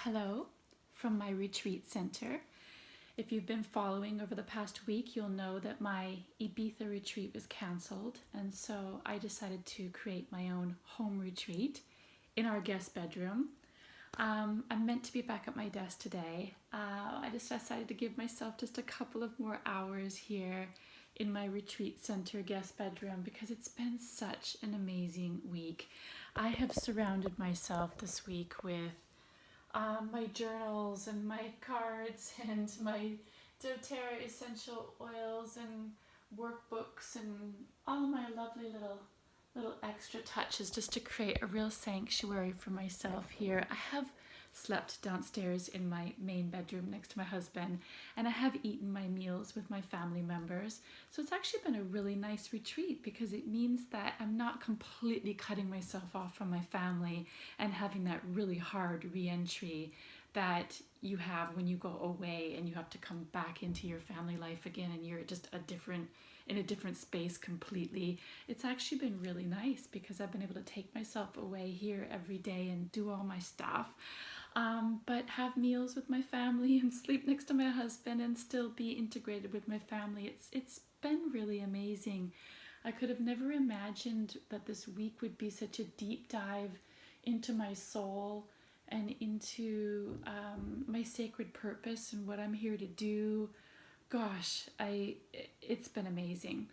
Hello from my retreat center. If you've been following over the past week, you'll know that my Ibiza retreat was canceled, and so I decided to create my own home retreat in our guest bedroom. I'm meant to be back at my desk today. I just decided to give myself just a couple of more hours here in my retreat center guest bedroom because it's been such an amazing week. I have surrounded myself this week with my journals and my cards and my doTERRA essential oils and workbooks and all my lovely little extra touches just to create a real sanctuary for myself here. I have slept downstairs in my main bedroom next to my husband, and I have eaten my meals with my family members. So it's actually been a really nice retreat because it means that I'm not completely cutting myself off from my family and having that really hard re-entry that you have when you go away and you have to come back into your family life again and you're just in a different space completely. It's actually been really nice because I've been able to take myself away here every day and do all my stuff, but have meals with my family and sleep next to my husband and still be integrated with my family. It's been really amazing. I could have never imagined that this week would be such a deep dive into my soul and into my sacred purpose and what I'm here to do. Gosh, it's been amazing.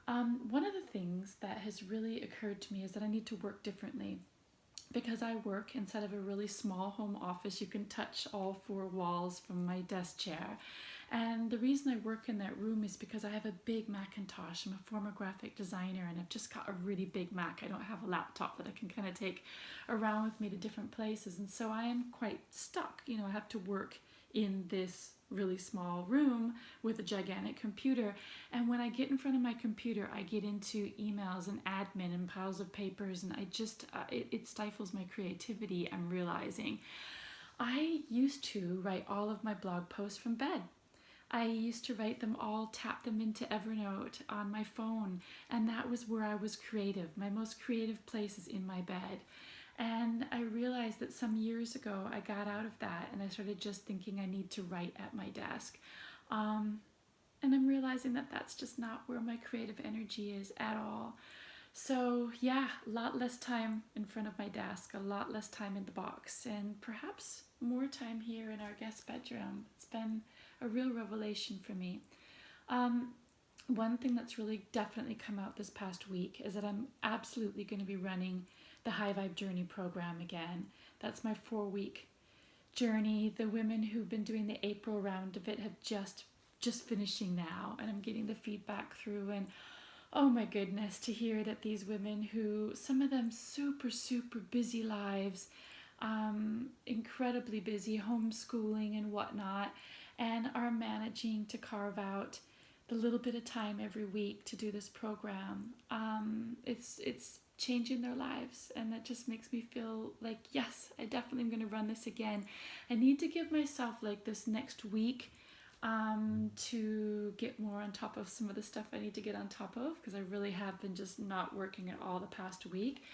One of the things that has really occurred to me is that I need to work differently. Because I work inside of a really small home office, you can touch all four walls from my desk chair. And the reason I work in that room is because I have a big Macintosh. I'm a former graphic designer and I've just got a really big Mac. I don't have a laptop that I can kind of take around with me to different places. And so I am quite stuck. I have to work in this really small room with a gigantic computer, and when I get in front of my computer I get into emails and admin and piles of papers, and I just it stifles my creativity. I'm realizing I used to write all of my blog posts from bed. I used to write them all, tap them into Evernote on my phone, and that was where I was creative. My most creative place is in my bed. And I realized that some years ago I got out of that and I started just thinking I need to write at my desk. And I'm realizing that that's just not where my creative energy is at all. So yeah, a lot less time in front of my desk, a lot less time in the box, and perhaps more time here in our guest bedroom. It's been a real revelation for me. One thing that's really definitely come out this past week is that I'm absolutely going to be running the High Vibe Journey program again. That's my 4-week journey. The women who've been doing the April round of it have just finishing now, and I'm getting the feedback through, and oh my goodness, to hear that these women, who some of them super busy lives, incredibly busy, homeschooling and whatnot, and are managing to carve out the little bit of time every week to do this program. It's changing their lives, and that just makes me feel like, yes, I definitely am going to run this again. I need to give myself like this next week to get more on top of some of the stuff I need to get on top of, because I really have been just not working at all the past week,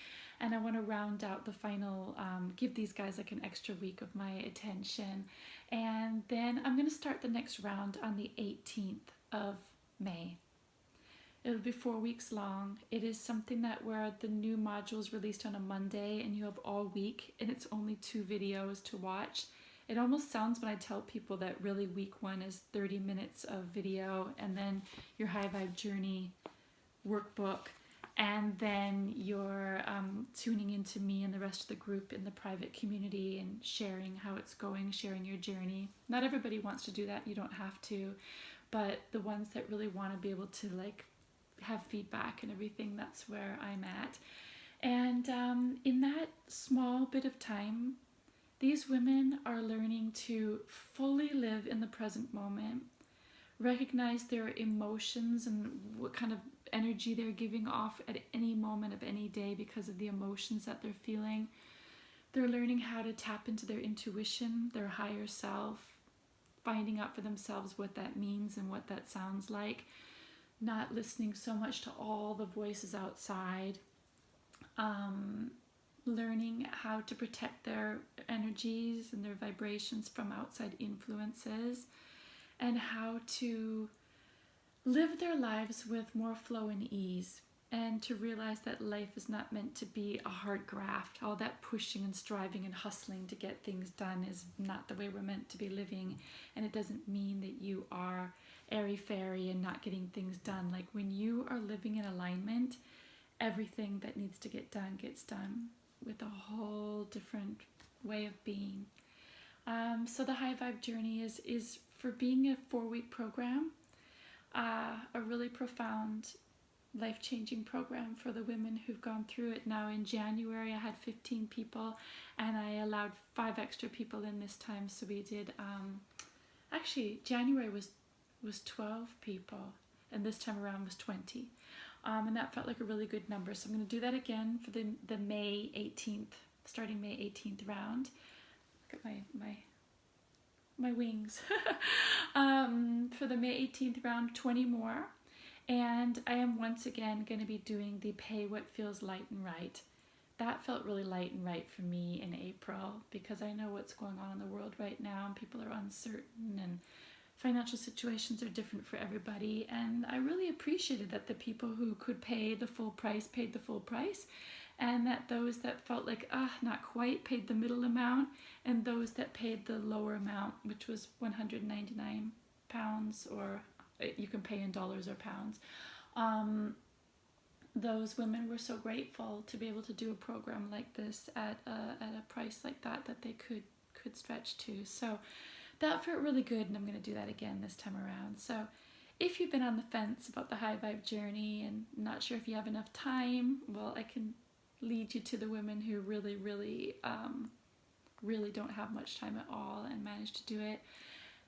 and I want to round out the final, give these guys like an extra week of my attention, and then I'm going to start the next round on the 18th of May. It'll be 4 weeks long. It is something that where the new module is released on a Monday and you have all week, and it's only 2 videos to watch. It almost sounds, when I tell people, that really week 1 is 30 minutes of video, and then your High Vibe Journey workbook, and then you're tuning into me and the rest of the group in the private community and sharing how it's going, sharing your journey. Not everybody wants to do that. You don't have to, but the ones that really want to be able to like have feedback and everything, that's where I'm at. And in that small bit of time, these women are learning to fully live in the present moment, recognize their emotions and what kind of energy they're giving off at any moment of any day because of the emotions that they're feeling. They're learning how to tap into their intuition, their higher self, finding out for themselves what that means and what that sounds like, not listening so much to all the voices outside, learning how to protect their energies and their vibrations from outside influences, and how to live their lives with more flow and ease, and to realize that life is not meant to be a hard graft. All that pushing and striving and hustling to get things done is not the way we're meant to be living, and it doesn't mean that you are airy-fairy and not getting things done. Like, when you are living in alignment, everything that needs to get done gets done with a whole different way of being. So the High Vibe Journey is for being a 4-week program, a really profound, life-changing program for the women who've gone through it. Now in January I had 15 people, and I allowed 5 extra people in this time, so we did actually January was 12 people, and this time around was 20, and that felt like a really good number. So I'm going to do that again for the May 18th, starting May 18th round. Look at my wings. For the May 18th round, 20 more. And I am once again going to be doing the Pay What Feels Light and Right. That felt really light and right for me in April, because I know what's going on in the world right now, and people are uncertain, and financial situations are different for everybody. And I really appreciated that the people who could pay the full price paid the full price, and that those that felt like not quite paid the middle amount, and those that paid the lower amount, which was £199, or you can pay in dollars or pounds. Those women were so grateful to be able to do a program like this at a price like that they could stretch to. So that felt really good, and I'm going to do that again this time around. So if you've been on the fence about the High Vibe Journey and not sure if you have enough time, well, I can lead you to the women who really don't have much time at all and manage to do it.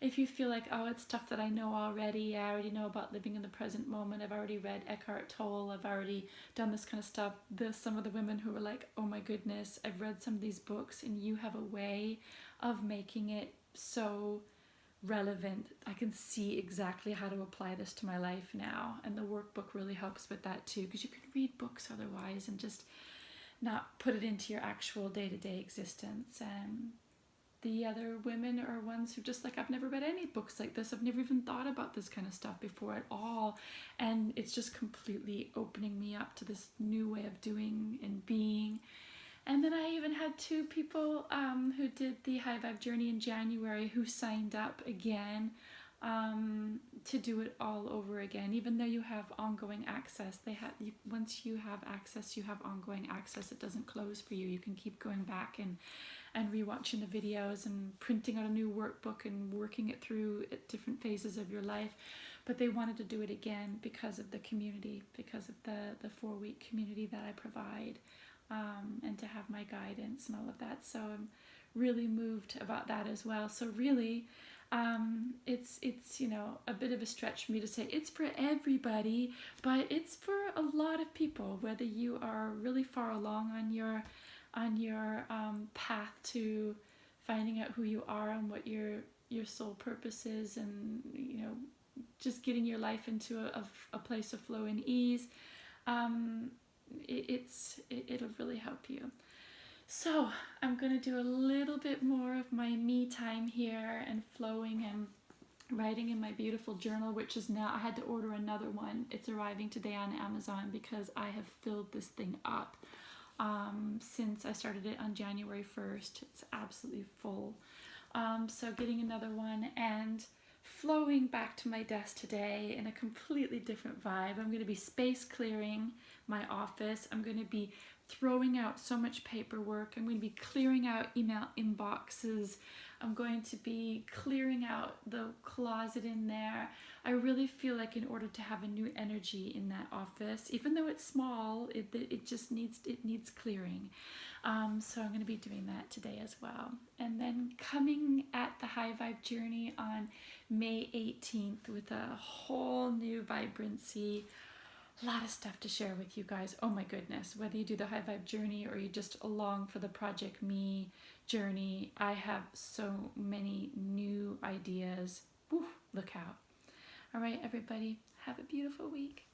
If you feel like, oh, it's stuff that I know already, I already know about living in the present moment, I've already read Eckhart Tolle, I've already done this kind of stuff. There's some of the women who are like, oh my goodness, I've read some of these books, and you have a way of making it so relevant. I can see exactly how to apply this to my life now, and the workbook really helps with that too, because you can read books otherwise and just not put it into your actual day-to-day existence. And the other women are ones who just like, I've never read any books like this, I've never even thought about this kind of stuff before at all, and it's just completely opening me up to this new way of doing and being. And then I even had 2 people who did the High Vibe Journey in January who signed up again to do it all over again. Even though you have ongoing access, once you have access, you have ongoing access. It doesn't close for you. You can keep going back and rewatching the videos and printing out a new workbook and working it through at different phases of your life. But they wanted to do it again because of the community, because of the 4-week community that I provide, and to have my guidance and all of that. So I'm really moved about that as well. So really, it's a bit of a stretch for me to say it's for everybody, but it's for a lot of people, whether you are really far along on your path to finding out who you are and what your soul purpose is, and just getting your life into a place of flow and ease. It'll really help you. So I'm going to do a little bit more of my me time here, and flowing and writing in my beautiful journal, which is now, I had to order another one. It's arriving today on Amazon because I have filled this thing up since I started it on January 1st. It's absolutely full. So getting another one and flowing back to my desk today in a completely different vibe. I'm going to be space clearing my office. I'm going to be throwing out so much paperwork. I'm going to be clearing out email inboxes. I'm going to be clearing out the closet in there. I really feel like in order to have a new energy in that office, even though it's small, it just needs clearing. So I'm going to be doing that today as well. And then coming at the High Vibe Journey on May 18th with a whole new vibrancy. A lot of stuff to share with you guys. Oh my goodness, whether you do the High Vibe Journey or you just along for the Project Me journey, I have so many new ideas. Woo, look out. All right, everybody, have a beautiful week.